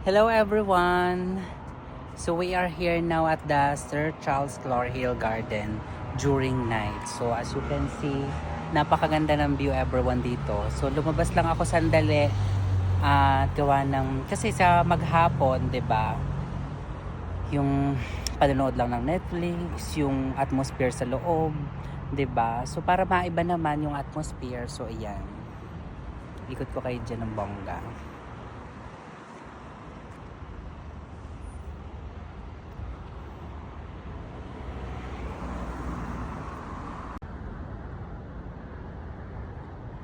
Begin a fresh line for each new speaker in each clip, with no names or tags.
Hello everyone! So we are here now at the Sir Charles Clorhill Garden during night. So as you can see, napakaganda ng view everyone dito. So lumabas lang ako sandali gawa ng kasi sa maghapon, 'di ba? Yung panonood lang ng Netflix, yung atmosphere sa loob, 'di ba? So para maiba naman yung atmosphere, so ayan. Ikot ko kayo dyan ng bongga.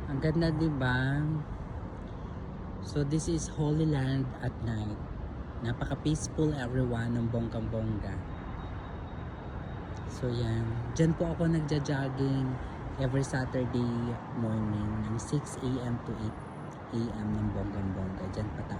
Ang ganda, 'di ba? So this is Holy Land at night. Napaka-peaceful everyone ng bonggang-bongga. So yan, diyan po ako nagja-jogging every Saturday morning ng 6 a.m. to 8 a.m. ng bonggang-bongga. Diyan pataas.